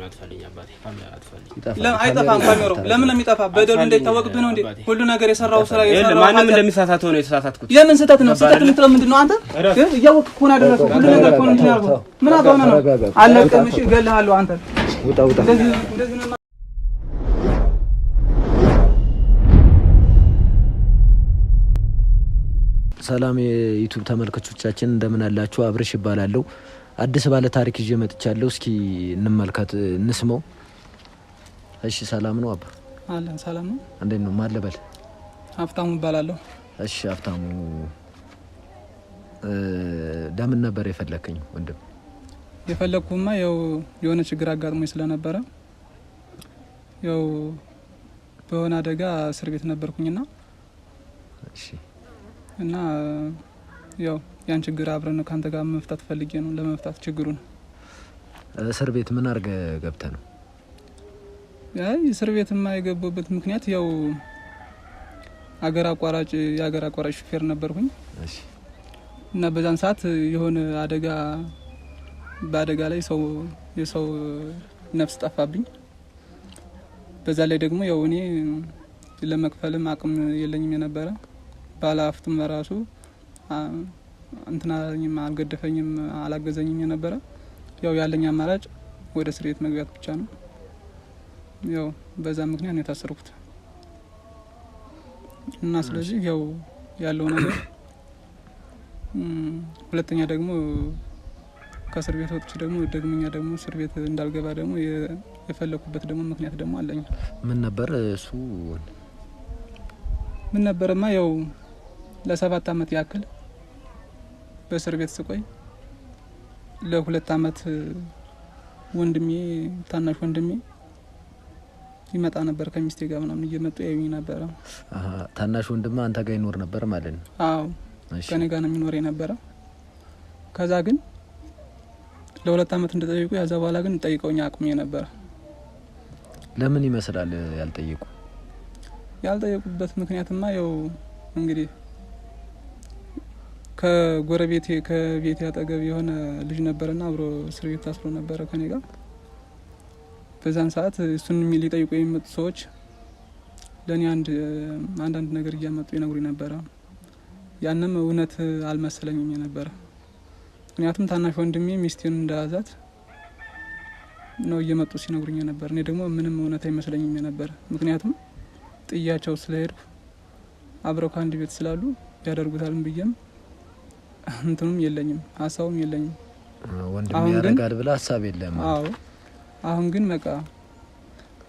አትፈልኝ አባቴ ካሜራ አትፈልኝ ለምን አይጠፋም ካሜራው ለምን የሚጠፋ በደሉ እንዳይታወቅብህ ነው እንዴ ሁሉ ነገር የሰራው ስራ የሰራው ማንም እንደሚሳሳተው ነው የተሳሳትኩት የምን ስህተት ነው ስህተት የምትለው ምንድነው አንተ እያወቅህ እኮ ነው ያደረከው ሁሉ ነገር እኮ ነው እንትን ያልከው ምን አባውና ነው አለቀም እሺ እገልሃለሁ አንተ ውጣ እንደዚህ ነው ሰላም የዩቲዩብ ተመልካቾቻችን እንደምን አላችሁ አብርሽ ይባላልው አዲስ ባለ ታሪክ ይዤ መጥቻለሁ እስኪ እንመልከት እንስማው እሺ ሰላም ነው አባ አለን ሰላም ነው እንዴት ነው ማለበል ሀብታሙ ይባላልው እሺ ሀብታሙ ለምን ነበር የፈለከኝ ወንድም የፈለኩማ ያው የሆነ ችግር አጋጥሞኝ ስለነበረ ያው በሆነ አደጋ እስር ቤት ነበርኩኝና እሺ እና ያው ያን ችግር አብረን ካንተ ጋር መፍታት ፈልጌ ነው ለመፍታት ችግሩን እስር ቤት ምን አርገ ገብተ ነው አይ እስር ቤት የማይገቡበት ምክንያት ያው የአገር አቋራጭ ሹፌር ነበርኩኝ እሺ እና በዛን ሰዓት የሆነ በአደጋ ላይ የሰው ነፍስ ጠፋብኝ በዛ ላይ ደግሞ ያው እኔ ለመክፈልም አቅም የለኝም የነበረ ባላፍቱም ራሱ እንትናኝም አልገደፈኝም አላገዘኝም የነበረ ያው ያለኝ አማራጭ ወደ እስር ቤት መግባት ብቻ ነው ያው በዛ ምክንያት ነው የታሰርኩት እና ስለዚህ ያው ያለው ነገር ሁለተኛ ደግሞ ከእስር ቤት ወጥቼ ደግሞ ደግሞ እስር ቤት እንዳልገባ ደግሞ የፈለኩበት ደግሞ ምክንያት ደግሞ አለኝ ምን ነበር እሱ ምን ነበርማ ያው ለ7 አመት ያክል በእስር ቤት ስቆይ ለ2 አመት ወንድሜ ታናሽ ወንድሜ ይመጣ ነበር ከሚስቴ ጋር ምናምን እየመጡ ያዩኝ ነበር ታናሽ ወንድም አንተ ጋር ይኖር ነበር ማለት ነው አዎ ከኔ ጋር ነው የሚኖር የነበረ ከዛ ግን ለ2 አመት እንደጠየቁ ያዛ በኋላ ግን ጠይቀውኝ አቁሜ ነበር ለምን ይመስላል ያልጠየቁበት ምክንያትማ ያው እንግዲህ ከጎረቤቴ ከቤቴ አጠገብ የሆነ ልጅ ነበርና አብሮ እስር ቤት ታስሮ ነበር ከኔ ጋር በዛን ሰዓት እሱን ሊጠይቁ የሚመጡ ሰዎች ለኔ አንዳንድ ነገር እያመጡ ይነግሩኝ ነበር ያንንም እውነት አልመሰለኝም ነበር ምክንያቱም ታናሽ ወንድሜ ሚስቴን እንዳያዛት ነው እየመጡ ሲነግሩኝ ነበር እኔ ደግሞ ምንም እውነት አይመስለኝም ነበር ምክንያቱም ጥያቸው ስለሄድኩ አብረው ከአንድ ቤት ስላሉ ያደርጉታልን ብዬም እንትኑም የለኝም ሐሳቡም የለኝም ወንድም ያረጋል ብለ ሐሳብ የለም አዎ አሁን ግን በቃ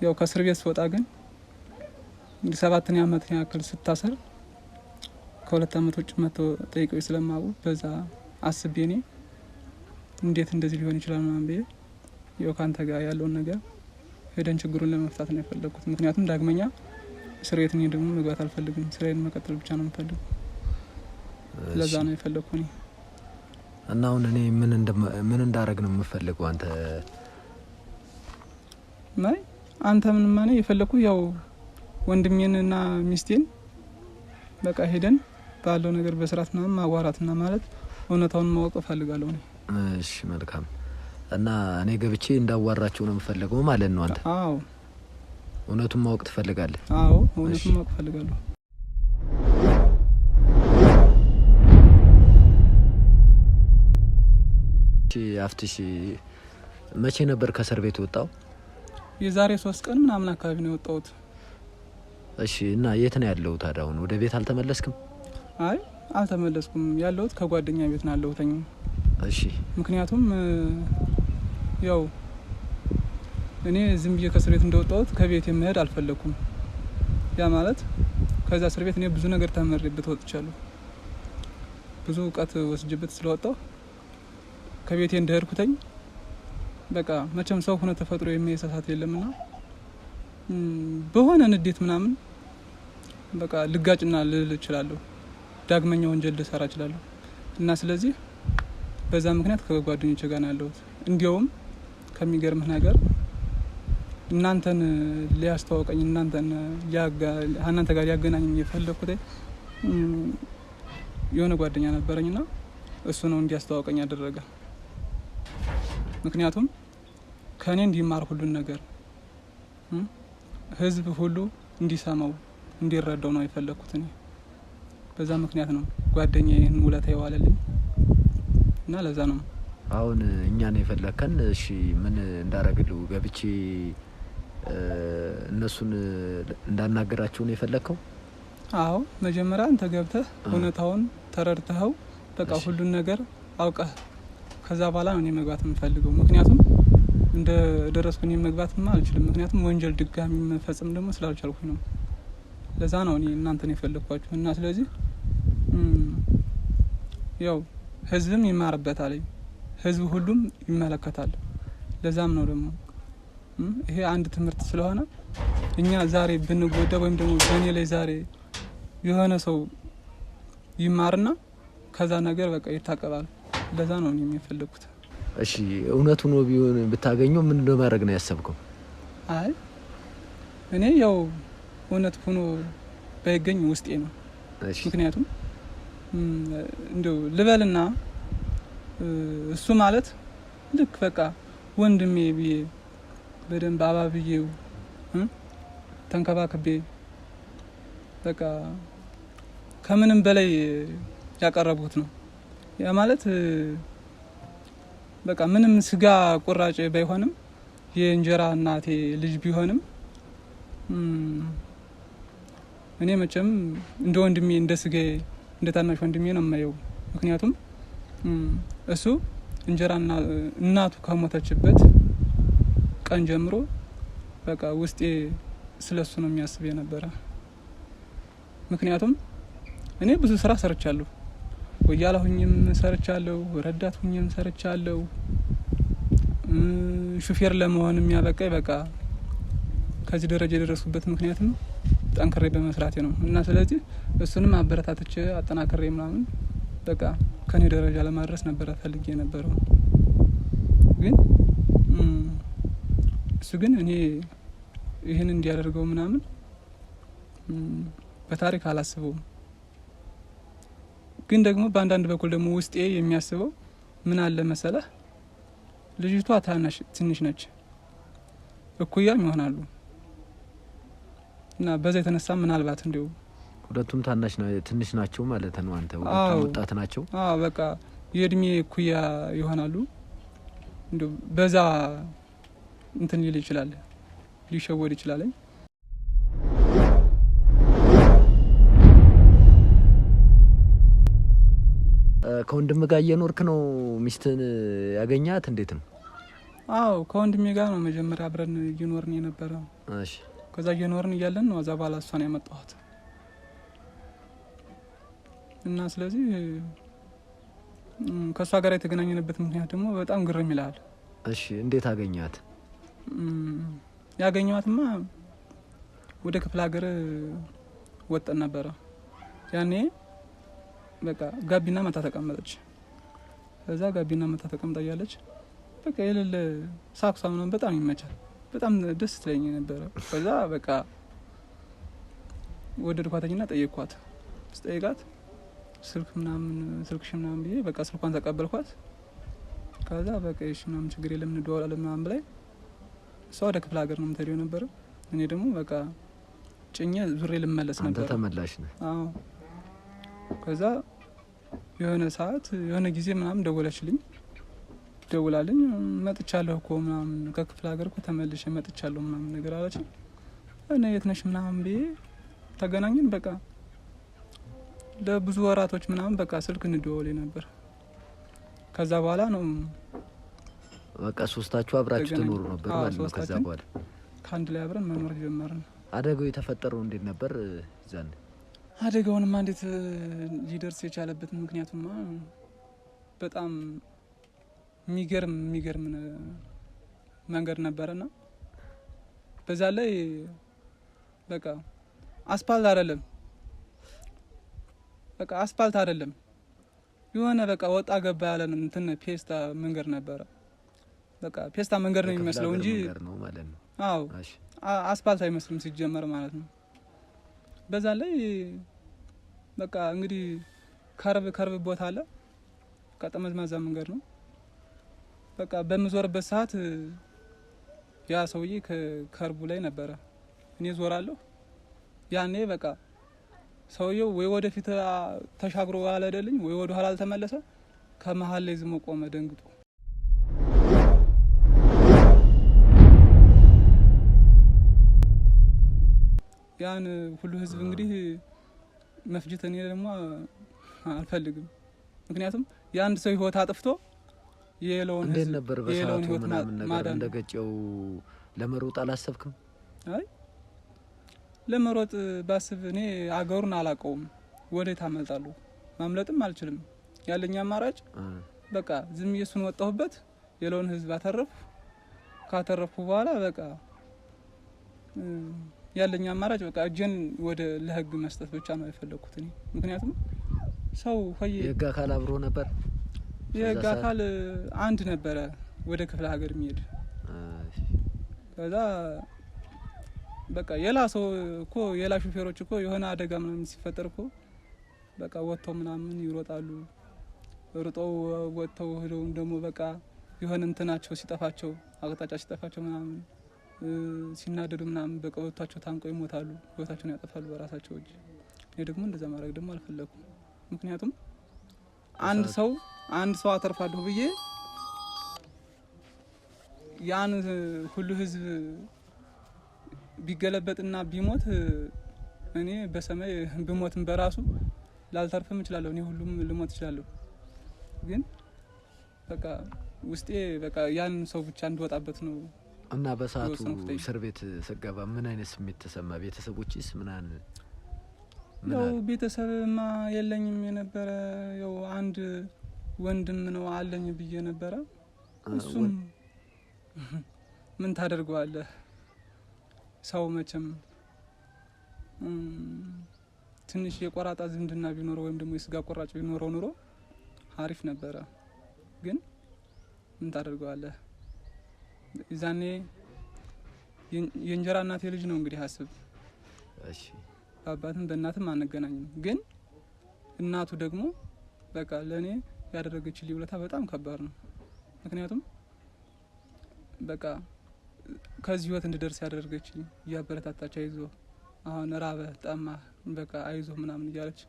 ያው ከእስር ቤት ስወጣ ግን 7ኛ አመት ያክል ስታሰር ከ2 አመት ውጭ መጥቶ ጠይቀው ስለማው በዛ አስቤ እኔ እንዴት እንደዚህ ሊሆን ይችላል ማለት ነው ያው ካንተ ጋር ያለው ነገር ሄደን ችግሩን ለመፍታት ነው የፈለኩት ምክንያቱም ዳግመኛ እስር ቤት ነው ደግሞ መግባት አልፈልግም ስራዬን መቀጠል ብቻ ነው የምፈልገው ለዛ ነው የፈለኩኝ እና አሁን እኔ ምን እንዳረግ ነው የምፈልገው አንተ ምን ማለት የፈለኩ ያው ወንድሜንና ሚስቴን በቃ ሄደን ባለው ነገር በስራትና ማዋራትና ማለት እውነታውን ማወቅ ፈልጋለሁ ነው እሺ መልካም እና እኔ ገብቼ እንዳዋራቸው ነው የምፈልገው ማለት ነው አንተ አዎ እውነቱን ማወቅ ትፈልጋለህ አዎ እውነቱን ማወቅ ፈልጋለሁ አፍትሽ መቼ ነበር ከእስር ቤት ወጣው የዛሬ 3 ቀን ምናምን አካባቢ ነው የወጣሁት እሺ እና የት ነው ያለው ታዲያ አሁን ወደ ቤት አልተመለስክም አይ አልተመለስኩም ያለሁት ከጓደኛ ቤት ነው ያለሁትኝ እሺ ምክንያቱም ያው እኔ ዝም ብዬ ከእስር ቤት እንደወጣሁት ከቤት መሄድ አልፈለኩም ያ ማለት ከዛ እስር ቤት እኔ ብዙ ነገር ተመርቤበት ወጥቻለሁ ብዙ እውቀት ወስጄበት ስለወጣሁ ከቤቴ እንደሄድኩኝ በቃ መቼም ሰው ሆነ ተፈጥሮ የሚያሳሳት የለምና በሆነ ንዴት ምናምን በቃ ልጋጭና ልል እችላለሁ ዳግመኛ ወንጀል ልሰራ እችላለሁ እና ስለዚህ በዛ ምክንያት ከጓደኞቼ ጋር ነው ያለሁት እንዲያውም ከሚገርምህ ነገር እናንተን ሊያስተዋውቀኝ እናንተ ጋር ያገናኘኝ የፈለኩት የሆነ ጓደኛ ነበረኝና እሱ ነው እንዲያስተዋውቀኝ ያደረገ ምክንያቱም ከኔ እንዲማር ሁሉን ነገር ህዝብ ሁሉ እንዲሰማው እንዲረዳው ነው የፈለኩት እኔ። በዛ ምክንያት ነው ጓደኛዬን ውለታ የዋለልኝ እና ለዛ ነው አሁን እኛ ነው የፈለከን። እሺ ምን እንዳረግልው ገብቼ እነሱን እንዳናገራቸው ነው የፈለከው? አዎ መጀመሪያ አንተ ገብተህ እውነታውን ተረድተኸው በቃ ሁሉን ነገር አውቀህ ከዛ በኋላ ነው እኔ መግባት የምፈልገው። ምክንያቱም እንደ ደረስኩኝ መግባትማ አልችልም። ምክንያቱም ወንጀል ድጋሚ መፈጸም ደግሞ ስላልቻልኩኝ ነው። ለዛ ነው እኔ እናንተን የፈለኳችሁ እና ስለዚህ ያው ህዝብም ይማርበታል፣ ህዝብ ሁሉም ይመለከታል። ለዛም ነው ደግሞ ይሄ አንድ ትምህርት ስለሆነ እኛ ዛሬ ብንጎዳ ወይም ደግሞ በእኔ ላይ ዛሬ የሆነ ሰው ይማርና ከዛ ነገር በቃ ይታቀባል። ለዛ ነው እኔ የፈለኩት። እሺ እውነቱን ነው ቢሆን ብታገኘው ምን እንደማድረግ ነው ያሰብከው? አይ እኔ ያው እውነት ሆኖ ባይገኝ ውስጤ ነው። እሺ ምክንያቱም እንደው ልበልና እሱ ማለት ልክ በቃ ወንድሜ ብዬ በደንብ አባብዬው ተንከባክቤ በቃ ከምንም በላይ ያቀረቡት ነው። ያ ማለት በቃ ምንም ስጋ ቁራጭ ባይሆንም የእንጀራ እናቴ ልጅ ቢሆንም እኔ መቼም እንደ ወንድሜ እንደ ስጋዬ እንደ ታናሽ ወንድሜ ነው የማየው። ምክንያቱም እሱ እንጀራና እናቱ ከሞተችበት ቀን ጀምሮ በቃ ውስጤ ስለሱ ነው የሚያስብ የነበረ። ምክንያቱም እኔ ብዙ ስራ ሰርቻለሁ፣ ወያላ ሁኝም ሰርቻለሁ፣ ረዳት ሁኝም ሰርቻለሁ። ሹፌር ለመሆን የሚያበቃኝ በቃ ከዚህ ደረጃ የደረስኩበት ምክንያቱም ጠንክሬ በመስራቴ ነው እና ስለዚህ እሱንም አበረታትቼ አጠናክሬ ምናምን በቃ ከኔ ደረጃ ለማድረስ ነበር ፈልጌ የነበረው። ግን እሱ ግን እኔ ይህን እንዲያደርገው ምናምን በታሪክ አላስበውም። ግን ደግሞ በአንዳንድ በኩል ደግሞ ውስጤ የሚያስበው ምን አለ መሰለህ፣ ልጅቷ ትንሽ ነች፣ እኩያም ይሆናሉ እና በዛ የተነሳ ምናልባት እንደው ሁለቱም ትንሽ ናቸው ማለት ነው። አንተ ወጣት ናቸው። በቃ የእድሜ እኩያ ይሆናሉ። እንደው በዛ እንትን ሊል ይችላል፣ ሊሸወድ ይችላል። ከወንድም ጋር እየኖርክ ነው ሚስትን ያገኛት? እንዴት ነው? አዎ ከወንድሜ ጋር ነው መጀመሪያ አብረን እየኖርን የነበረው። እሺ ከዛ እየኖርን እያለን ነው እዛ ባላ እሷን ያመጣኋት እና ስለዚህ ከእሷ ጋር የተገናኘንበት ምክንያት ደግሞ በጣም ግርም ይላል። እሺ እንዴት አገኛት? ያገኘዋትማ ወደ ክፍለ ሀገር ወጣን ነበረ። ያኔ በቃ ጋቢና መታ ተቀመጠች። ከዛ ጋቢና መታ ተቀምጣ ያለች በቃ የሌለ ሳክሷ ምናምን በጣም ይመቻል፣ በጣም ደስ ትለኝ ነበረ። ከዛ በቃ ወደድኳትና ጠየቅኳት። ስጠይቃት ስልክሽ ምናምን ብዬ በቃ ስልኳን ተቀበልኳት። ከዛ በቃ እሺ ምናምን ችግር የለም እንደዋወላለን ምናምን ብላይ እሷ ወደ ክፍለ ሀገር ነው የምትሄደው ነበረ። እኔ ደግሞ በቃ ጭኜ ዙሬ ልመለስ ነበር። አንተ ተመላሽ ነህ? አዎ። ከዛ የሆነ ሰዓት የሆነ ጊዜ ምናምን ደውላልኝ መጥቻለሁ እኮ ምናምን ከክፍለ ሀገር እኮ ተመልሼ መጥቻለሁ ምናምን ነገር አለች። እኔ የት ነሽ ምናምን ብዬ ተገናኘን። በቃ ለብዙ ወራቶች ምናምን በቃ ስልክ እንደዋወል ነበር። ከዛ በኋላ ነው በቃ ሶስታችሁ አብራችሁ ትኖሩ ነበር ማለት ነው። ከዛ በኋላ ከአንድ ላይ አብረን መኖር ጀመርን። አደጋው የተፈጠረው እንዴት ነበር? ዛን አደጋውንማ እንዴት ሊደርስ የቻለበት ምክንያቱማ በጣም የሚገርም መንገድ ነበረና በዛ ላይ በቃ አስፓልት አይደለም የሆነ በቃ ወጣ ገባ ያለ እንትን ፔስታ መንገድ ነበረ። በቃ ፔስታ መንገድ ነው የሚመስለው እንጂ አዎ አስፓልት አይመስልም ሲጀመር ማለት ነው። በዛ ላይ በቃ እንግዲህ ከርብ ቦታ አለ፣ ጠመዝማዛ መንገድ ነው። በቃ በምዞርበት ሰዓት ያ ሰውዬ ከርቡ ላይ ነበረ። እኔ ዞራለሁ። ያኔ በቃ ሰውየው ወይ ወደፊት ተሻግሮ አልሄደልኝ ወይ ወደ ኋላ አልተመለሰ። ከመሀል ላይ ዝም ቆመ ደንግጦ። ያን ሁሉ ህዝብ እንግዲህ መፍጀት እኔ ደግሞ አልፈልግም። ምክንያቱም የአንድ ሰው ህይወት አጥፍቶ የሌላውን እንዴት ነበር በሰዓቱ ምናምን ነገር እንደገጨው ለመሮጥ አላሰብክም? አይ ለመሮጥ ባስብ እኔ አገሩን አላውቀውም፣ ወዴት አመልጣለሁ? ማምለጥም አልችልም። ያለኝ አማራጭ በቃ ዝም እየሱን ወጣሁበት፣ የሌላውን ህዝብ ካተረፍኩ በኋላ በቃ ያለኝ አማራጭ በቃ እጄን ወደ ለህግ መስጠት ብቻ ነው የፈለኩት እኔ። ምክንያቱም ሰው የህግ አካል አብሮ ነበር። የህግ አካል አንድ ነበረ ወደ ክፍለ ሀገር የሚሄድ። ከዛ በቃ የላ ሰው እኮ የላ ሹፌሮች እኮ የሆነ አደጋ ምናምን ሲፈጠር እኮ በቃ ወጥተው ምናምን ይሮጣሉ። ሩጠው ወጥተው ሄደው ደግሞ በቃ የሆነ እንትናቸው ሲጠፋቸው አቅጣጫ ሲጠፋቸው ምናምን ሲናደዱ ምናምን በቃ ወጥታቸው ታንቀው ይሞታሉ፣ ህይወታቸውን ያጠፋሉ በራሳቸው እጅ። እኔ ደግሞ እንደዛ ማድረግ ደግሞ አልፈለኩም። ምክንያቱም አንድ ሰው አተርፋለሁ ብዬ ያን ሁሉ ህዝብ ቢገለበጥና ቢሞት እኔ በሰማይ ብሞትም በራሱ ላልተርፍም እችላለሁ። እኔ ሁሉም ልሞት እችላለሁ። ግን በቃ ውስጤ በቃ ያን ሰው ብቻ እንድወጣበት ነው። እና በሰዓቱ እስር ቤት ስገባ ምን አይነት ስሜት ተሰማ? ቤተሰቦችስ ምናን? ያው ቤተሰብማ የለኝም የነበረ፣ ያው አንድ ወንድም ነው አለኝ ብዬ ነበረ። እሱም ምን ታደርገዋለህ? ሰው መቼም ትንሽ የቆራጣ ዝምድና ቢኖረው ወይም ደግሞ የስጋ ቆራጭ ቢኖረው ኑሮ አሪፍ ነበረ። ግን ምን ታደርገዋለህ? ይዛኔ የእንጀራ እናቴ ልጅ ነው እንግዲህ አስብ። እሺ በአባትም በእናትም አንገናኝም። ግን እናቱ ደግሞ በቃ ለኔ ያደረገችልኝ ውለታ በጣም ከባድ ነው። ምክንያቱም በቃ ከዚህ ህይወት እንድደርስ ያደረገችኝ እያበረታታች አይዞ አሁን ራበ ጠማ በቃ አይዞ ምናምን እያለች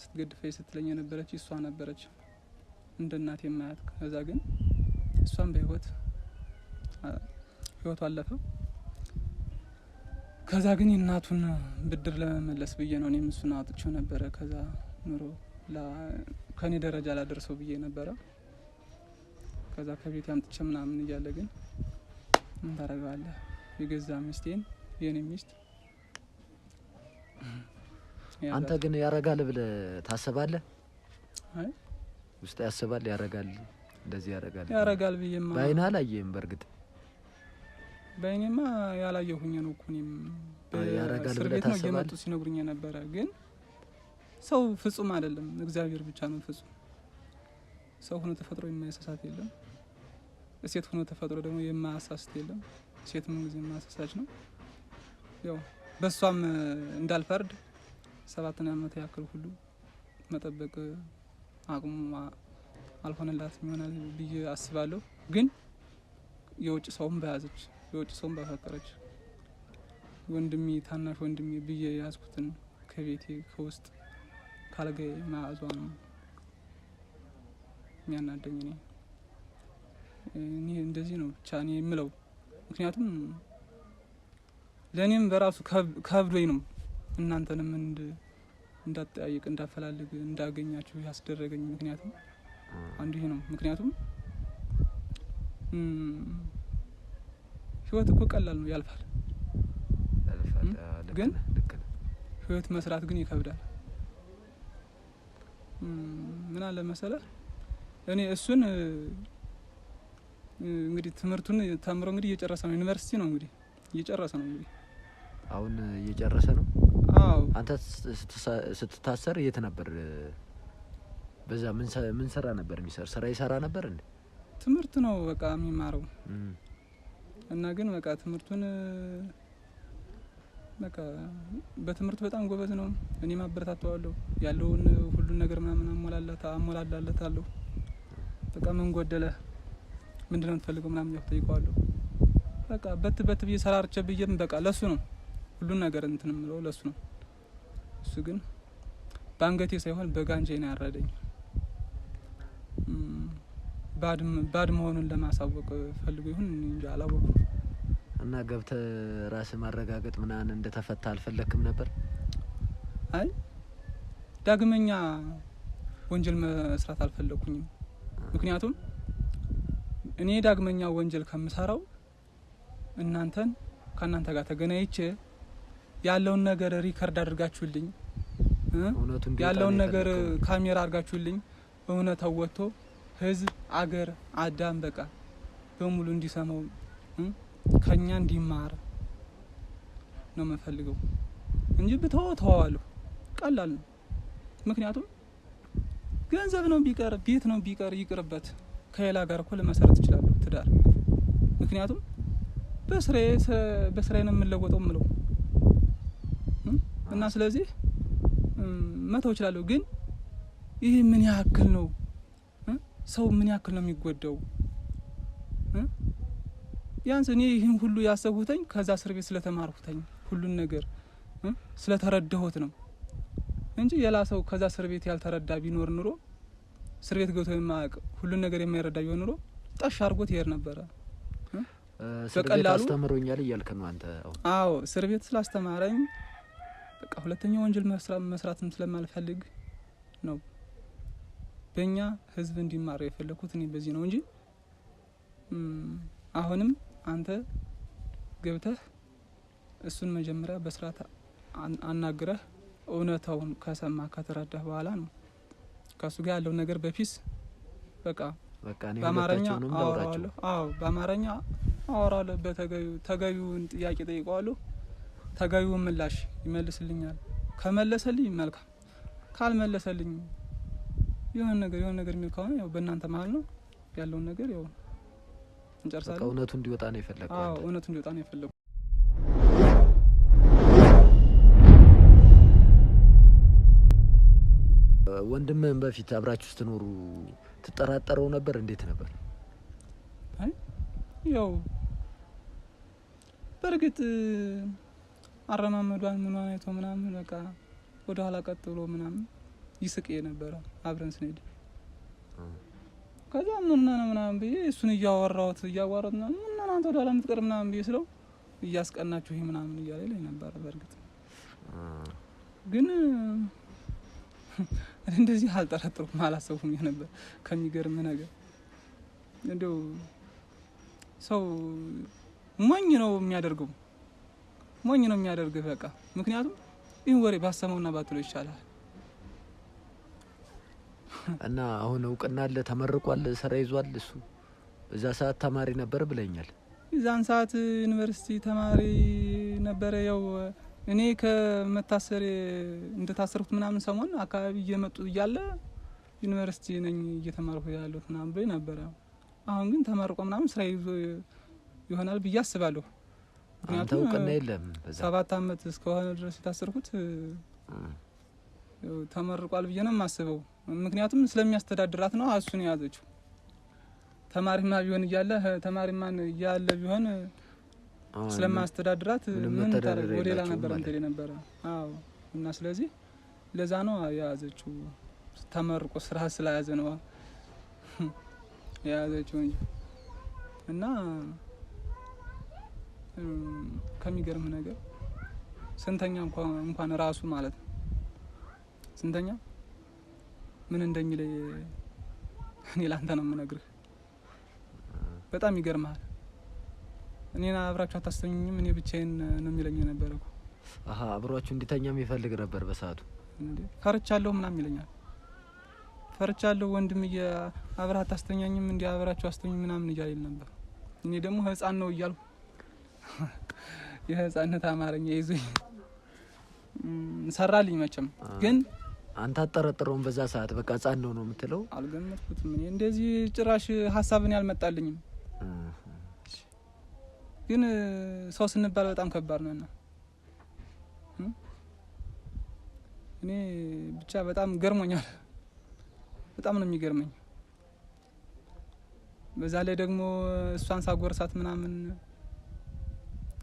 ስትገድፈኝ ስትለኝ የነበረች እሷ ነበረች እንደ እናቴ የማያት። ከዛ ግን እሷም በህይወቱ አለፈ። ከዛ ግን የእናቱን ብድር ለመመለስ ብዬ ነው እኔም እሱን አውጥቼው ነበረ። ከዛ ኑሮ ከኔ ደረጃ ላደርሰው ብዬ ነበረ። ከዛ ከቤት አምጥቼ ምናምን እያለ ግን ምን ታደርጋለህ? የገዛ ሚስቴን የኔ ሚስት አንተ ግን ያረጋል ብለህ ታስባለህ? አይ ውስጥ ያስባል ያረጋል፣ እንደዚህ ያረጋል ብዬማ ባይና አላየህም? በርግጥ ባይኔማ ያላየሁኝ ነው እኮ እኔም ያረጋል ብለህ ታስባለህ? እየመጡ ሲነግሩኝ ነበረ። ግን ሰው ፍጹም አይደለም፣ እግዚአብሔር ብቻ ነው ፍጹም። ሰው ሆኖ ተፈጥሮ የማያሳሳት የለም፣ ሴት ሆኖ ተፈጥሮ ደግሞ የማያሳስት የለም። ሴት ምን ጊዜ የማያሳሳች ነው። ያው በሷም እንዳልፈርድ 7 ዓመት ያክል ሁሉ መጠበቅ አቅሙ አልሆነላት ይሆናል ብዬ አስባለሁ። ግን የውጭ ሰውም በያዘች የውጭ ሰውም ባፈቀረች ወንድሜ ታናሽ ወንድሜ ብዬ ያዝኩትን ከቤቴ ከውስጥ ካልጋዬ መያዟ ነው የሚያናደኝ። እኔ እንደዚህ ነው ብቻ እኔ የምለው። ምክንያቱም ለእኔም በራሱ ከብዶኝ ነው እናንተንም እንዳትጠያየቅ እንዳፈላልግ እንዳገኛችሁ ያስደረገኝ። ምክንያቱም አንዱ ይሄ ነው። ምክንያቱም ህይወት እኮ ቀላል ነው፣ ያልፋል። ግን ህይወት መስራት ግን ይከብዳል። ምን አለ መሰለህ እኔ እሱን እንግዲህ ትምህርቱን ተምሮ እንግዲህ እየጨረሰ ነው። ዩኒቨርሲቲ ነው እንግዲህ እየጨረሰ ነው። እንግዲህ አሁን እየጨረሰ ነው። አዎ አንተ ስትታሰር የት ነበር? በዛ ምን ሰራ ነበር? የሚሰራ ስራ ይሰራ ነበር እንዴ? ትምህርት ነው በቃ የሚማረው እና ግን በቃ ትምህርቱን በቃ በትምህርት በጣም ጎበዝ ነው። እኔ ማበረታታዋለሁ ያለውን ሁሉን ነገር ምናምን አሞላላለታለሁ። በቃ ምን ጎደለ ምንድነው የምትፈልገው ምናምን ያው ጠይቀዋለሁ። በቃ በት ብዬ ሰራርቼ ብዬም በቃ ለሱ ነው ሁሉን ነገር እንትን ምለው ለሱ ነው። እሱ ግን ባንገቴ ሳይሆን በጋንጄ ነው ያረደኝ። ባድ መሆኑን ለማሳወቅ ፈልጎ ይሁን እንጂ አላወኩም። እና ገብተህ ራስህ ማረጋገጥ ምናምን እንደተፈታ አልፈለክም ነበር? አይ ዳግመኛ ወንጀል መስራት አልፈለኩኝም። ምክንያቱም እኔ ዳግመኛ ወንጀል ከምሰራው ከእናንተ ጋር ተገናኝቼ ያለውን ነገር ሪከርድ አድርጋችሁልኝ ያለውን ነገር ካሜራ አድርጋችሁልኝ እውነታው ወጥቶ ህዝብ አገር አዳም በቃ በሙሉ እንዲሰማው ከኛ እንዲማር ነው የምፈልገው እንጂ ብተዋዋለሁ ቀላል ነው። ምክንያቱም ገንዘብ ነው ቢቀር ቤት ነው ቢቀር ይቅርበት ከሌላ ጋር እኮ ለመሰረት ይችላል ትዳር። ምክንያቱም በስራዬ ነው የምለወጠው ምለው እና ስለዚህ መተው ይችላል። ግን ይሄ ምን ያክል ነው ሰው ምን ያክል ነው የሚጎዳው? ያንስ እኔ ይሄን ሁሉ ያሰብሁተኝ ከዛ እስር ቤት ስለተማርሁተኝ ሁሉን ነገር ስለተረዳሁት ነው እንጂ የላ ሰው ከዛ እስር ቤት ያልተረዳ ቢኖር ኑሮ እስር ቤት ገብቶ የማያውቅ ሁሉን ነገር የማይረዳ ቢሆን ኑሮ ጠሽ አድርጎት ይሄድ ነበረ። እስር ቤት አስተምሮኛል እያልክ ነው አንተ? አዎ እስር ቤት ስላስተማረኝ በቃ ሁለተኛ ወንጀል መስራትም ስለማልፈልግ ነው በእኛ ህዝብ እንዲማር የፈለኩት እኔ በዚህ ነው እንጂ አሁንም አንተ ገብተህ እሱን መጀመሪያ በስርዓት አናግረህ እውነታውን ከሰማ ከተረዳህ በኋላ ነው ከሱ ጋር ያለው ነገር በፊስ በቃ በአማርኛ አወራለሁ። አዎ በአማርኛ አወራለሁ። ተገቢውን ጥያቄ ጠይቀዋለሁ። ተገቢውን ምላሽ ይመልስልኛል። ከመለሰልኝ መልካም፣ ካልመለሰልኝ የሆነ ነገር የሚል ከሆነ ያው በእናንተ መሀል ነው ያለውን ነገር ያው እንጨርሳለን። በቃ እውነቱ እንዲወጣ ነው የፈለገው። አዎ እውነቱ እንዲወጣ ነው የፈለገው። ወንድምህን በፊት አብራችሁ ስትኖሩ ትጠራጠረው ነበር? እንዴት ነበር? አይ ያው በርግጥ አረማመዷን ምኗን አይቶ ምናምን በቃ ወደ ኋላ ቀጥሎ ምናምን ይስቅ የነበረ አብረን ስንሄድ ከዛ ምናምን ብዬ እሱን እያወራሁት ነው እናንተ ወደ ኋላ የምትቀር ምናምን ብዬ ስለው እያስቀናችሁ ይሄ ምናምን እያለኝ ነበር። በርግጥ ግን እንደዚህ አልጠረጥሩም አላሰቡም ነበር። ከሚገርም ነገር እንደው ሰው ሞኝ ነው የሚያደርገው በቃ። ምክንያቱም ይህን ወሬ ባሰመውና ባትሎ ይቻላል። እና አሁን እውቅና አለ፣ ተመርቋል፣ ስራ ይዟል። እሱ በዛ ሰዓት ተማሪ ነበር ብለኛል። የዛን ሰዓት ዩኒቨርሲቲ ተማሪ ነበረ። ያው እኔ ከመታሰር እንደታሰርኩት ምናምን ሰሞን አካባቢ እየመጡ እያለ ዩኒቨርሲቲ ነኝ እየተማርኩ ያለሁት ምናምን ብሎ ነበረ። አሁን ግን ተመርቆ ምናምን ስራ ይዞ ይሆናል ብዬ አስባለሁ። ምክንያቱም እውቅና የለም። 7 አመት እስከሆነ ድረስ የታሰርኩት ተመርቋል ብዬ ነው የማስበው። ምክንያቱም ስለሚያስተዳድራት ነው እሱን የያዘችው። ተማሪማ ቢሆን እያለ ቢሆን ስለማስተዳድራት ምን ታረግ ወዴላ ነበር እንደ ነበረ። አዎ እና ስለዚህ ለዛ ነው የያዘችው። ተመርቆ ስራ ስለያዘ ነው የያዘችው እንጂ እና ከሚገርም ነገር ስንተኛ እንኳን ራሱ ማለት ነው ስንተኛ ምን እንደሚለኝ እኔ ላንተ ነው የምነግርህ። በጣም ይገርማል። እኔና አብራችሁ አታስተኙኝም እኔ ብቻዬን ነው የሚለኝ ነበር እኮ። አብሯችሁ እንዲተኛም ይፈልግ ነበር በሰዓቱ። እንዴ ፈርቻለሁ ምናምን ይለኛል። ፈርቻለሁ ወንድምዬ አብረህ አታስተኛኝም እንዴ አብራችሁ አስተኙኝ ምናምን እያለኝ ነበር። እኔ ደግሞ ህፃን ነው እያልኩ የህፃንነት አማርኛ ይዞኝ ሰራልኝ። መቼም ግን አንተ አጠረጥረውም በዛ ሰዓት በቃ ህፃን ነው የምትለው? አልገመትኩትም። እኔ እንደዚህ ጭራሽ ሀሳብን ያልመጣልኝም። ግን ሰው ስንባል በጣም ከባድ ነውና እኔ ብቻ በጣም ገርሞኛል። በጣም ነው የሚገርመኝ። በዛ ላይ ደግሞ እሷን ሳጎርሳት ምናምን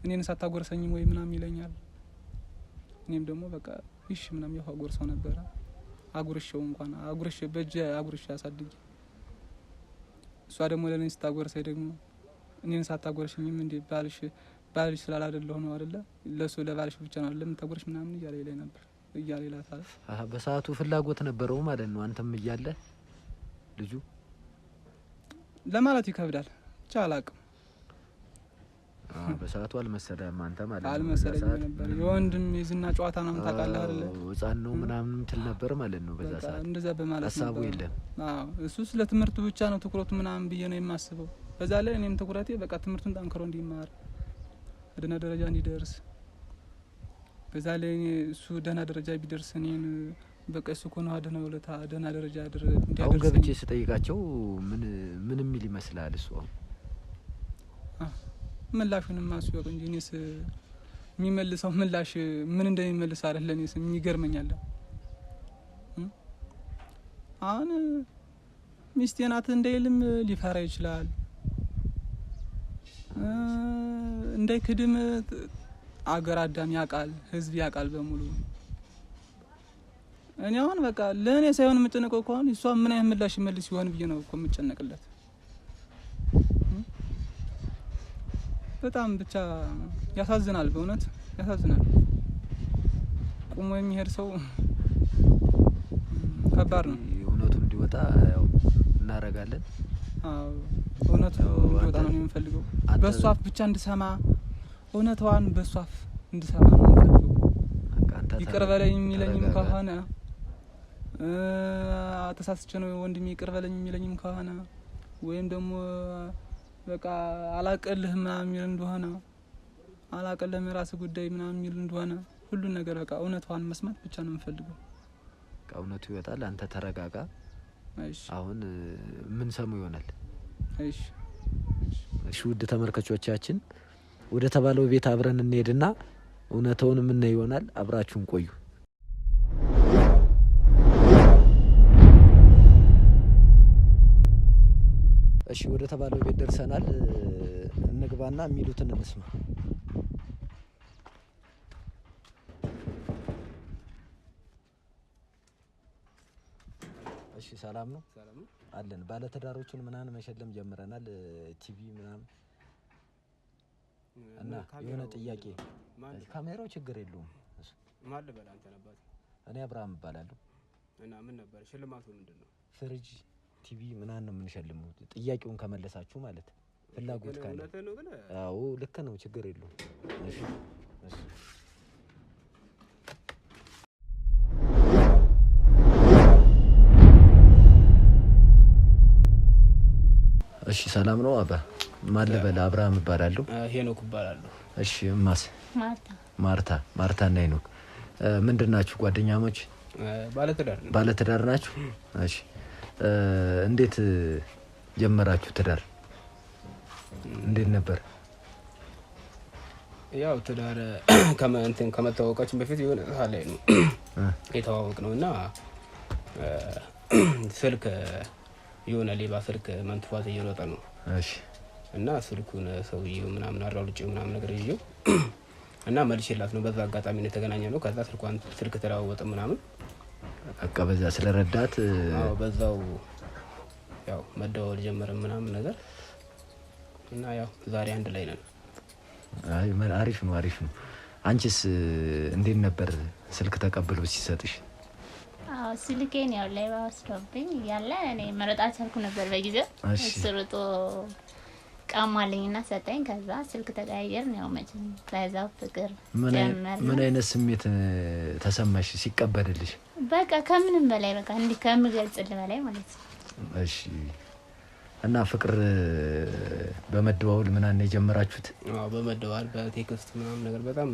እኔን ሳታጎርሰኝ ወይ ምናምን ይለኛል። እኔም ደግሞ በቃ እሺ ምናምን ያው አጎርሰው ነበር። አጉርሼው እንኳን አጉርሼ በእጄ አጉርሼ አሳድጌ እሷ ደግሞ ለኔ ስታጎርሰኝ ደግሞ እኔን ሳታጎርሽኝም እንዴ ባልሽ ስላላደለሁ ነው አይደለ ለሱ ለባልሽ ብቻ ነው ለምን ታጎርሽ ምናምን እያለ ይለኝ ነበር እያለ ይላታል። በሰዓቱ ፍላጎት ነበረው ማለት ነው አንተም እያለ ልጁ ለማለት ይከብዳል ብቻ አላቅም። በሰዓቱ አልመሰለም አንተ ማለት ነው። አልመሰለኝ ነበር የወንድም የዝና ጨዋታ ነው ታውቃለህ አይደለ ህፃን ነው ምናምን ትል ነበር ማለት ነው በዛ ሰዓት እንደዛ በማለት ሀሳቡ የለም። እሱ ስለ ትምህርቱ ብቻ ነው ትኩረቱ ምናምን ብዬ ነው የማስበው። በዛ ላይ እኔም ትኩረቴ በቃ ትምህርቱን ጠንክሮ እንዲማር ደህና ደረጃ እንዲደርስ በዛ ላይ እሱ ደህና ደረጃ ቢደርስ እኔን በቃ እሱ ኮን አደና ወለታ ደህና ደረጃ እንዲያደርስ አሁን ገብቼ ስጠይቃቸው ምን የሚል ይመስላል እሱ? ምላሹንም ማስወቅ እንጂ እኔስ የሚመልሰው ምላሽ ምን እንደሚመልስ አይደለ እኔስ የሚገርመኛል። አሁን ሚስቴ ናት እንደይልም ሊፈራ ይችላል። እንዳይክድም አገር አዳም ያውቃል፣ ህዝብ ያውቃል በሙሉ። እኔ አሁን በቃ ለእኔ ሳይሆን የምጨነቀው ከሆነ እሷ ምን አይነት ምላሽ ይመልስ ይሆን ብዬ ነው እኮ የምጨነቅለት። በጣም ብቻ ያሳዝናል፣ በእውነት ያሳዝናል። ቁሞ የሚሄድ ሰው ከባድ ነው። እውነቱ እንዲወጣ ያው እናረጋለን። እውነቱ እንዲወጣ ነው የምፈልገው። በሷ አፍ ብቻ እንድሰማ እውነቷን በሷ አፍ እንድሰማ ነው የምፈልገው። ይቅር በለኝ የሚለኝም ከሆነ ተሳስቼ ነው ወንድሜ ይቅር በለኝ የሚለኝም ከሆነ ወይም ደግሞ በቃ አላቀልህ ምናምን የሚል እንደሆነ አላቀልህ የራስ ጉዳይ ምናምን የሚል እንደሆነ ሁሉን ነገር በቃ እውነቷን መስማት ብቻ ነው የምፈልገው። እውነቱ ይወጣል። አንተ ተረጋጋ። እሺ አሁን ምን ሰሙ ይሆናል? እሺ ውድ ተመልካቾቻችን ወደ ተባለው ቤት አብረን እንሄድና እውነታውን ምን ይሆናል። አብራችሁን ቆዩ። እሺ ወደ ተባለው ቤት ደርሰናል። እንግባና የሚሉትን እንስማ። እሺ ሰላም ነው አለን። ባለ ትዳሮችን ምናምን መሸለም ጀምረናል። ቲቪ ምናምን እና የሆነ ጥያቄ ካሜራው ችግር የለውም። ማል በላ አንተ ነበር። እኔ አብርሃም እባላለሁ። እና ምን ነበር ሽልማቱ ምንድነው? ፍሪጅ ቲቪ ምናምን ነው የምንሸልመው። ጥያቄውን ከመለሳችሁ ማለት ፍላጎት ካለ። አዎ ልክ ነው፣ ችግር የለውም። እሺ እሺ ሰላም ነው አባ? ማለበላ አብርሃም እባላለሁ። ሄኖክ እባላለሁ። እሺ ማርታ እና ሄኖክ ምንድናችሁ? ጓደኛሞች? ባለትዳር ናችሁ? እሺ እንዴት ጀመራችሁ ትዳር? እንዴት ነበር? ያው ትዳር ከመተዋወቃችን በፊት የሆነ ሰዓት ላይ ነው የተዋወቅነውና ስልክ የሆነ ሌባ ስልክ መንጥፋት እየሮጠ ነው። እሺ እና ስልኩን ሰውዬው ምናምን አራውልጭው ምናምን ነገር ይዤው እና መልሼላት ነው። በዛ አጋጣሚ ነው የተገናኘነው። ከዛ ስልክ ተለዋወጠ ምናምን በቃ በዛ ስለረዳት በዛው ያው መደዋወል ጀመረን ምናምን ነገር እና ያው ዛሬ አንድ ላይ ነን። አይ አሪፍ ነው። አንቺስ እንዴት ነበር ስልክ ተቀብሎ ሲሰጥሽ? ስልኬን ያው ላይ ወስዶብኝ ያለ እኔ መረጣት አልኩ ነበር በጊዜው። ስርጦ ቃማልኝና ሰጠኝ። ከዛ ስልክ ተቀያየርን። ያው መቼም በዛው ፍቅር ጀመረ። ምን አይነት ስሜት ተሰማሽ ሲቀበልልሽ? በቃ ከምንም በላይ በቃ እንዲህ ከምገልጽልህ በላይ ማለት ነው። እሺ እና ፍቅር በመደዋወል ምናምን የጀመራችሁት? በመደዋወል በቴክስት ምናምን ነገር በጣም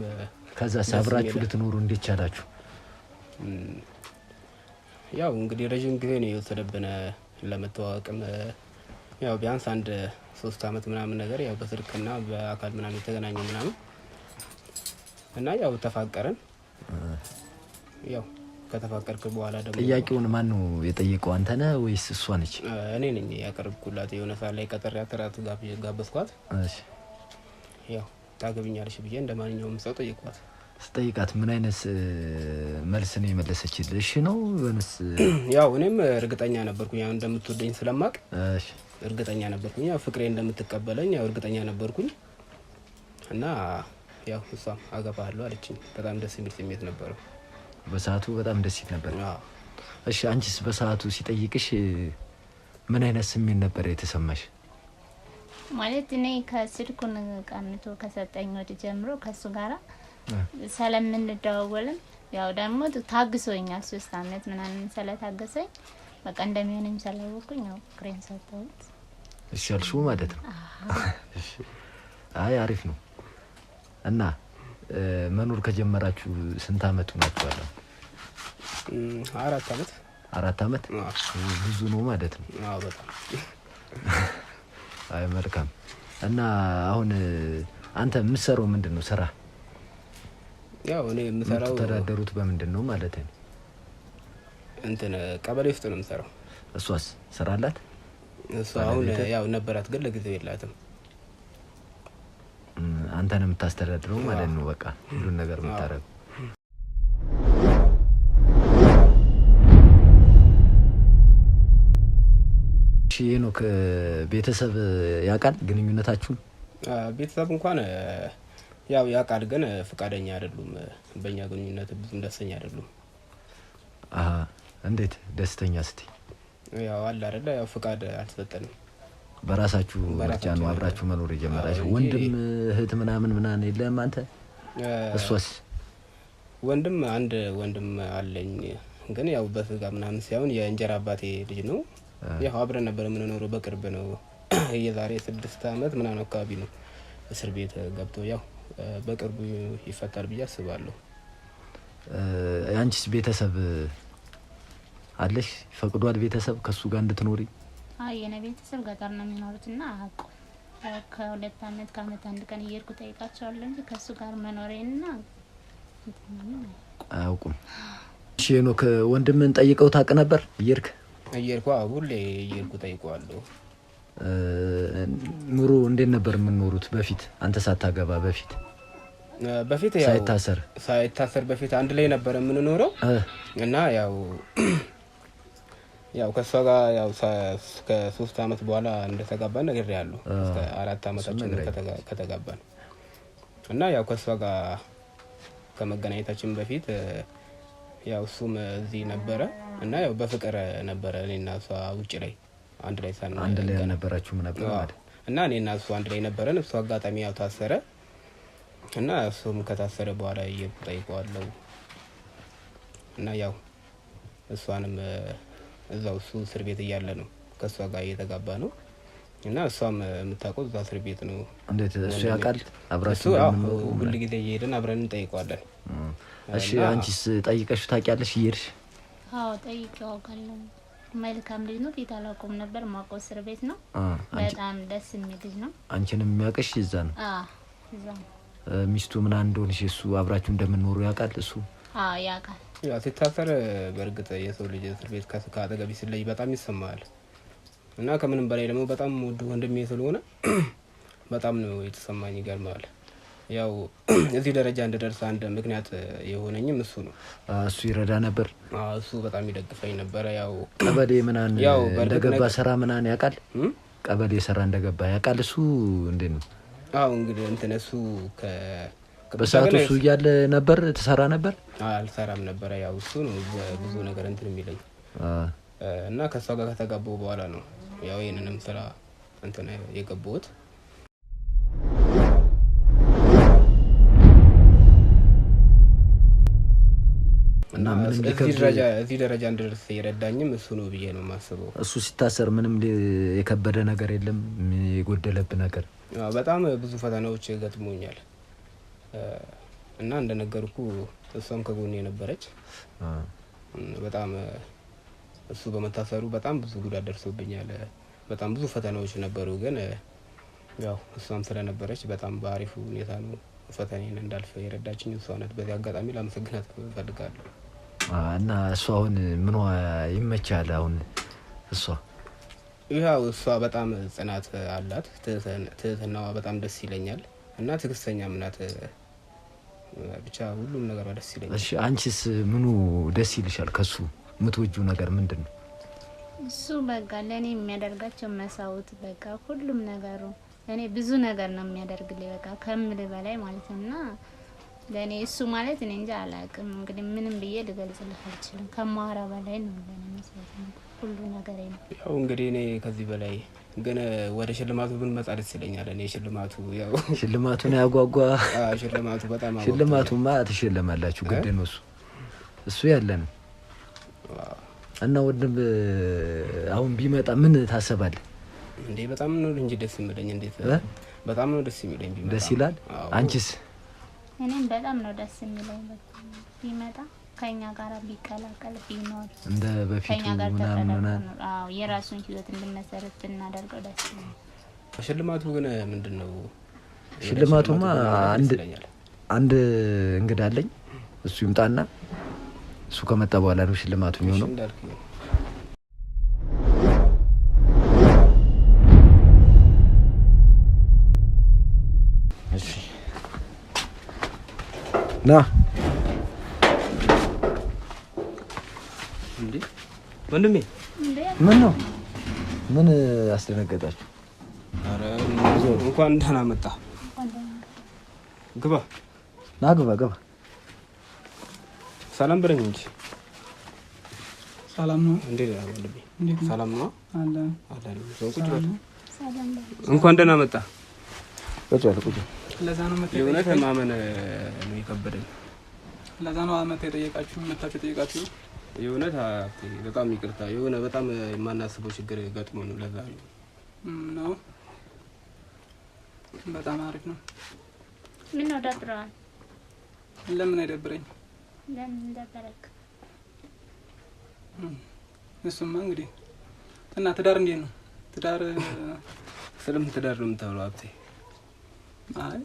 ከዛ ሳብራችሁ ልትኖሩ እንዴት ቻላችሁ? ያው እንግዲህ ረጅም ጊዜ ነው የወሰደብን ለመተዋወቅም። ያው ቢያንስ 3 አመት ምናምን ነገር ያው በስልክና በአካል ምናምን የተገናኘ ምናምን እና ያው ተፋቀረን። ያው ከተፋቀርክ በኋላ ደግሞ ጥያቄውን ማን ነው የጠየቀው? አንተ ነህ ወይስ እሷ ነች? እኔ ነኝ ያቀርብኩላት። የሆነ ሰዓት ላይ ቀጠሪያ ተራት ጋበዝኳት። እሺ ያው ታገብኛለሽ ብዬ እንደማንኛውም ሰው ጠይቋት። ስጠይቃት ምን አይነት መልስ ነው የመለሰችልህ? እሺ ነው ወይስ? ያው እኔም እርግጠኛ ነበርኩኝ ያው እንደምትወደኝ ስለማቅ እሺ እርግጠኛ ነበርኩኝ ያው ፍቅሬ እንደምትቀበለኝ ያው እርግጠኛ ነበርኩኝ እና ያው እሷም አገባለሁ አለችኝ። በጣም ደስ የሚል ስሜት ነበረው በሰዓቱ፣ በጣም ደስ ይል ነበር። አዎ እሺ አንቺስ በሰዓቱ ሲጠይቅሽ ምን አይነት ስሜት ነበር የተሰማሽ? ማለት እኔ ከስልኩን ቀንቶ ከሰጠኝ ወዲህ ጀምሮ ከሱ ጋራ ስለምንደዋወልም ያው ደግሞ ታግሶኛል 3 አመት ምናምን ስለታገሰኝ በቃ እንደሚሆነኝ ስላወቅኩኝ ያው ፍቅሬን ሰጠሁት። እሺ አልሽው ማለት ነው? እሺ አይ አሪፍ ነው። እና መኖር ከጀመራችሁ ስንት አመት ሆናችኋል? 4 አመት። 4 አመት ብዙ ነው ማለት ነው? አዎ በጣም። አይ መልካም። እና አሁን አንተ የምትሰራው ምንድን ነው ስራ? ያው እኔ የምሰራው ተዳደሩት በምንድን ነው ማለት ነው? እንትን ቀበሌ ውስጥ ነው የምሰራው። እሷስ ስራ አላት? እሷ አሁን ያው ነበራት ግን ለጊዜው የላትም። አንተ ነው የምታስተዳድረው ማለት ነው? በቃ ሁሉን ነገር የምታደርገው። እሺ ነው ከቤተሰብ ያውቃል ግንኙነታችሁን? ቤተሰብ እንኳን ያው ያውቃል ግን ፍቃደኛ አይደሉም። በእኛ ግንኙነት ብዙም ደስተኛ አይደሉም። አሃ እንዴት ደስተኛ? እስቲ ያው አለ አይደለ ያው ፍቃድ አልተሰጠንም። በራሳችሁ ምርጫ ነው አብራችሁ መኖር የጀመራችሁ? ወንድም እህት ምናምን የለም አንተ? እሷስ? ወንድም አንድ ወንድም አለኝ ግን ያው በስጋ ምናምን ሳይሆን የእንጀራ አባቴ ልጅ ነው። ያው አብረን ነበር የምንኖረው። በቅርብ ነው የዛሬ 6 አመት ምናምን አካባቢ ነው እስር ቤት ገብቶ ያው በቅርቡ ይፈታል ብዬ አስባለሁ። አንቺስ ቤተሰብ አለሽ? ፈቅዷል ቤተሰብ ከሱ ጋር እንድትኖሪ? አይ የኔ ቤተሰብ ገጠር ነው የሚኖሩትና አቁ ከ2 አመት ከአመት አንድ ቀን እየሄድኩ ጠይቃቸዋለሁ እንጂ ከሱ ጋር መኖሬንና አያውቁም። እሺ ነው ከወንድምን ጠይቀው ታውቅ ነበር? እየሄድኩ ሁሌ እየሄድኩ ጠይቀዋለሁ። ኑሮ እንዴት ነበር የምንኖሩት በፊት አንተ ሳታገባ በፊት? በፊት ያው ሳይታሰር በፊት አንድ ላይ ነበር የምንኖረው እና ያው ከሷ ጋር ያው ከ3 አመት በኋላ እንደተጋባን ነገር ያለው እስከ 4 አመታችን ከተጋባን እና ያው ከሷ ጋር ከመገናኘታችን በፊት ያው እሱም እዚህ ነበረ እና ያው በፍቅር ነበረ እኔና እሷ ውጭ ላይ አንድ ላይ ነበራችሁም ነበር ማለት እና እኔና እሱ አንድ ላይ ነበረን። እሱ አጋጣሚ ያው ታሰረ እና እሱም ከታሰረ በኋላ እየጠይቀዋለሁ እና ያው እሷንም እዛው እሱ እስር ቤት እያለ ነው ከሷ ጋር እየተጋባ ነው እና እሷም የምታውቀው እዛ እስር ቤት ነው። እንዴት እሱ ያውቃል? አብራችሁ ሁሉ ጊዜ እየሄድን አብረን እንጠይቀዋለን። እሺ አንቺስ ጠይቀሽ ታውቂያለሽ? እየሄድሽ? አዎ ጠይቄው አውቃለሁ። መልካም ልጅ ነው። ፊት አላውቀውም ነበር። ማውቀው እስር ቤት ነው። በጣም ደስ የሚል ልጅ ነው። አንቺንም የሚያውቅሽ እዛ ነው? እዛ ነው። ሚስቱ ምን እንደሆነሽ እሱ አብራችሁ እንደምትኖሩ ያውቃል እሱ? ያውቃል። ያው ሲታሰር በእርግጥ የሰው ልጅ እስር ቤት ከአጠገቢ ሲለይ በጣም ይሰማል እና ከምንም በላይ ደግሞ በጣም ውድ ወንድሜ ስለሆነ በጣም ነው የተሰማኝ። ይገርማል። ያው እዚህ ደረጃ እንድደርስ አንድ ምክንያት የሆነኝም እሱ ነው። እሱ ይረዳ ነበር? እሱ በጣም ይደግፈኝ ነበር። ያው ቀበሌ ምናን እንደገባ ስራ ምናን ያውቃል? ቀበሌ ስራ እንደገባ ያውቃል እሱ? እንዴት ነው? እንግዲህ እንትን እሱ በሰዓቱ እሱ እያለ ነበር ተሰራ ነበር? አልሰራም ነበር። ያው እሱ ነው ብዙ ነገር እንትን የሚለኝ እና ከሷ ጋር ከተጋቡ በኋላ ነው ያው ይሄንንም ስራ እንትን የገባሁት። እና እዚህ ደረጃ እንድደርስ የረዳኝም እሱ ነው ብዬ ነው የማስበው። እሱ ሲታሰር ምንም የከበደ ነገር የለም? የጎደለብህ ነገር? በጣም ብዙ ፈተናዎች ገጥሞኛል እና እንደነገርኩ እሷም ከጎኔ የነበረች በጣም እሱ በመታሰሩ በጣም ብዙ ጉዳት ደርሶብኛል። በጣም ብዙ ፈተናዎች ነበሩ ግን ያው እሷም ስለነበረች በጣም በአሪፉ ሁኔታ ነው ፈተናዬን እንዳልፍ የረዳችኝ እሷ ናት። በዚህ አጋጣሚ ላመሰግናት እፈልጋለሁ። እና እሷ አሁን ምኗ ይመቻል? አሁን እሷ በጣም ጽናት አላት። ትህትናዋ በጣም ደስ ይለኛል። እና ትዕግስተኛም ናት። ብቻ ሁሉም ነገር ደስ ይለኛል። እሺ አንቺስ ምኑ ደስ ይልሻል? ከሱ የምትወጂው ነገር ምንድነው? እሱ በቃ ለኔ የሚያደርጋቸው መስዋዕት በቃ ሁሉም ነገሩ ለኔ ብዙ ነገር ነው የሚያደርግልኝ በቃ ከምል በላይ ማለት ነውና ለኔ እሱ ማለት እኔ እንጃ አላውቅም። እንግዲህ ምንም ብዬ ልገልጽልህ አልችልም። ከማወራ በላይ ነው ለኔ መስዋዕት ሁሉ ነገር ነው። ያው እንግዲህ እኔ ከዚህ በላይ ግን ወደ ሽልማቱ ብንመጣ ደስ ይለኛል። እኔ ሽልማቱ ያው ሽልማቱን ያጓጓ ሽልማቱ በጣም አጓጓ። ሽልማቱማ ትሸለማላችሁ ግድ ነው እሱ ያለ ነው። እና ወንድም አሁን ቢመጣ ምን ታሰባለህ እንዴ? በጣም ነው እንጂ ደስ የሚለኝ። እንዴት በጣም ነው ደስ የሚለኝ ቢመጣ። ደስ ይላል። አንቺስ? እኔም በጣም ነው ደስ የሚለኝ ቢመጣ ከኛ ጋር ቢቀላቀል ቢኖር እንደ በፊቱ ምናምን አዎ የራሱን ህይወት እንድመሰረት ብናደርገው ደስ ይላል። ሽልማቱ ግን ምንድነው? ሽልማቱማ አንድ እንግዳ አለኝ። እሱ ይምጣና እሱ ከመጣ በኋላ ነው ሽልማቱ የሚሆነው። እሺ ና እንዴ ወንድሜ ምን ነው? ምን አስደነገጣችሁ? አረ እንኳን ደህና መጣ። ግባ ና ግባ። ሰላም ብለኝ እንጂ። ሰላም ነው እንዴ ወንድሜ? ሰላም ነው አለ ቁጭ በል። እንኳን ደህና መጣ። ቁጭ በል። ለዛ ነው መጣ። የእውነት ማመን ነው የከበደኝ። ለዛ ነው አመት የጠየቃችሁ መጣችሁ ጠየቃችሁ። የእውነት በጣም ይቅርታ። የሆነ በጣም የማናስበው ችግር ገጥሞ ነው። ለዛ ነው በጣም አሪፍ ነው። ምን ነው ደብረዋል? ለምን አይደብረኝ? ለምን ደበረክ? እሱማ እንግዲህ እና ትዳር እንዴት ነው? ትዳር ስለምን ትዳር ነው የምታወራው አብቴ? አይ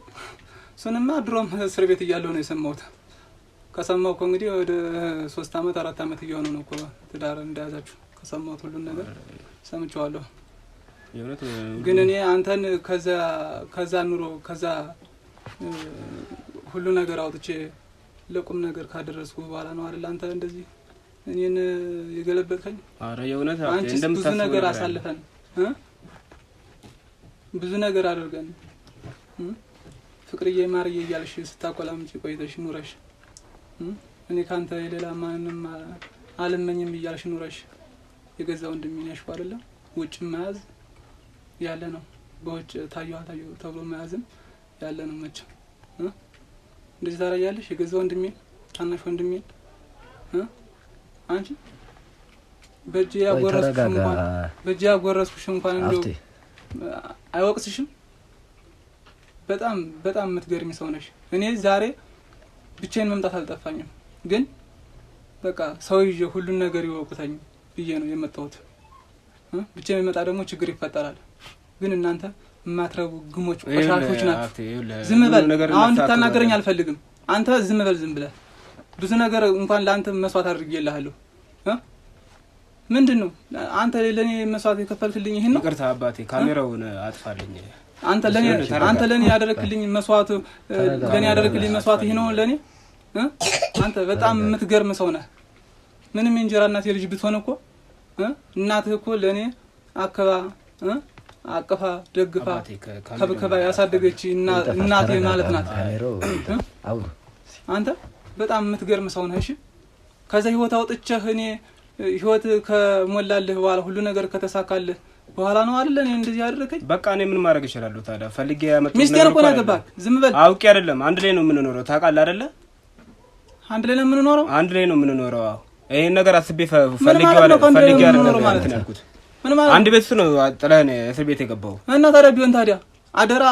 እሱንማ ድሮም እስር ቤት እያለሁ ነው የሰማሁት። ከሰማሁ እኮ እንግዲህ ወደ 3 አመት 4 አመት እየሆነ ነው እኮ ትዳር እንደያዛችሁ ከሰማሁት ሁሉን ነገር ሰምቼዋለሁ። ግን እኔ አንተን ከዛ ኑሮ ከዛ ሁሉ ነገር አውጥቼ ለቁም ነገር ካደረስኩ በኋላ ነው አይደል አንተ እንደዚህ እኔን የገለበጥከኝ? አረ የእውነት ብዙ ነገር አሳልፈን ብዙ ነገር አድርገን ፍቅርዬ ማርዬ እያልሽ ስታቆላምጪ ቆይተሽ ኑረሽ እኔ ካንተ የሌላ ማንንም አልመኝም እያልሽ ኑረሽ የገዛ ወንድሜ ነሽ አይደል? ውጭ መያዝ ያለ ነው። በውጭ ታየው ተብሎ መያዝም ያለ ነው። መቼም እንደዚህ ታረያለሽ የገዛ ወንድሜ ታናሽ ወንድሜ አንቺ በእጅ ያጎረስኩሽ እንኳን እንደው አይወቅስሽም? በጣም የምትገርሚ ሰው ነሽ። እኔ ዛሬ ብቻዬን መምጣት አልጠፋኝም፣ ግን በቃ ሰው ይዤ ሁሉን ነገር ይወቁታኝ ብዬ ነው የመጣሁት። ብቻዬን የመጣ ደግሞ ችግር ይፈጠራል። ግን እናንተ የማትረቡ ግሞች ቆሻሾች ናችሁ። ዝም በል። አሁን እንድታናገረኝ አልፈልግም። አንተ ዝም በል። ዝም ብለህ ብዙ ነገር እንኳን ለአንተ መስዋዕት አድርጌልሃለሁ። ምንድነው አንተ ለኔ መስዋዕት የከፈልክልኝ? ይሄን ነው? ይቅርታ አባቴ፣ ካሜራውን አጥፋልኝ። አንተ ለኔ ያደረክልኝ መስዋዕት ይሄ ነው ለኔ? አንተ በጣም የምትገርም ሰው ነህ። ምንም እንጀራ እናት የልጅ ብትሆን እኮ እናትህ እኮ ለኔ አቅፋ ደግፋ ከብከባ ያሳደገች እናቴ ማለት ናት። አንተ በጣም የምትገርም ሰው ነህ። እሺ ከዛ ህይወት አውጥቼህ እኔ ህይወት ከሞላልህ በኋላ ሁሉ ነገር ከተሳካልህ በኋላ ነው አይደል እኔ እንደዚህ ያደረከኝ? በቃ እኔ ምን ማድረግ እችላለሁ ታዲያ? ፈልጌ ያመጣው ሚስቴር እኮ ነው ያገባህ። ዝም በል። አውቄ አይደለም። አንድ ላይ ነው የምንኖረው፣ ታውቃለህ አይደለ? አንድ ላይ ነው የምንኖረው። አዎ ይሄን ነገር አስቤ ፈልጌ አይደለም ማለት ነው ያልኩት። ምን ማለት አንድ ቤት ነው ጥለህ እስር ቤት የገባው እና ታዲያ ቢሆን ታዲያ አደራ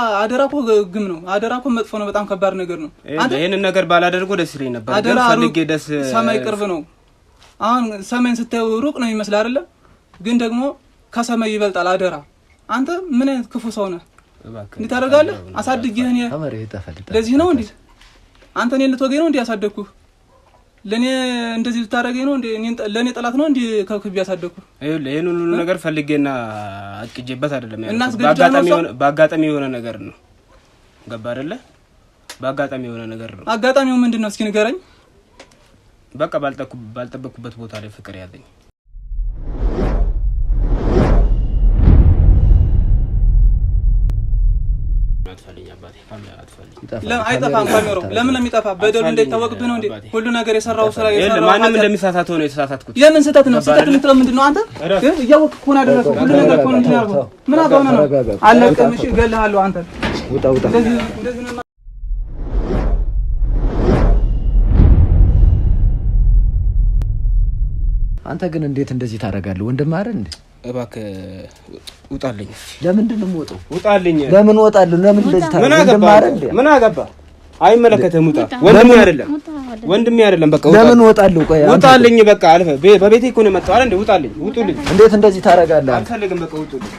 እኮ ግም ነው። አደራ እኮ መጥፎ ነው። በጣም ከባድ ነገር ነው። ይሄንን ነገር ባላደርገው ደስ ይለኝ ነበር፣ ግን ፈልጌ ሰማይ ቅርብ ነው። አሁን ሰማይን ስታዩ ሩቅ ነው ይመስል አይደለ? ግን ደግሞ ከሰማይ ይበልጣል። አደራ አንተ ምን አይነት ክፉ ሰው ነህ? እንዴት ታደርጋለህ? አሳድጌህ እኔ ለዚህ ነው እንዴ? አንተ እኔን ልትወገኝ ነው እንዴ ያሳደግኩህ? ለኔ እንደዚህ ልታረገኝ ነው እንዴ? ለኔ ጠላት ነው እንዴ ከክብ ያሳደግኩህ? ይሄን ሁሉ ነገር ፈልጌና አጥቅጄበት አይደለም ያለው። በአጋጣሚ የሆነ ነገር ነው። ገባ አይደለ? በአጋጣሚ የሆነ ነገር ነው። አጋጣሚው ምንድነው? እስኪ ንገረኝ። በቃ ባልጠበቅኩበት ቦታ ላይ ፍቅር ያዘኝ። አይጠፋም ካሜራው። ለምን ነው የሚጠፋ? በደሉ እንዳይታወቅብህ ነው እንዴ? ሁሉ ነገር የሰራው ስራ የሰራው ማንም እንደሚሳሳተው ነው የተሳሳትኩት። የምን ስህተት ነው? ስህተት የምትለው ምንድነው አንተ? እያወቅህ እኮ ነው ያደረገው። ሁሉ ነገር እኮ ነው እንትን ያልከው። ምን አባውና ነው? አለቀም። እሺ እገልሃለሁ አንተ። ውጣ ውጣ። እንደዚህ ነው። አንተ ግን እንዴት እንደዚህ ታደርጋለህ? ወንድም አይደል እንዴ? እባክህ ውጣልኝ። ለምንድን ነው የምወጣው? ውጣልኝ። ለምን እወጣለሁ? ለምን እንደዚህ ታደርጋለህ? ወንድም አይደል እንዴ? ምን አገባ? አይመለከተህም። ውጣ። ወንድሜ አይደለም። በቃ ውጣ። ለምን እወጣለሁ? ቆይ ውጣልኝ። በቃ አልፈ በቤቴ እኮ ነው የመጣው አይደል እንዴ? ውጣልኝ። ውጡልኝ። እንዴት እንደዚህ ታደርጋለህ? አልፈልግም። በቃ ውጡልኝ።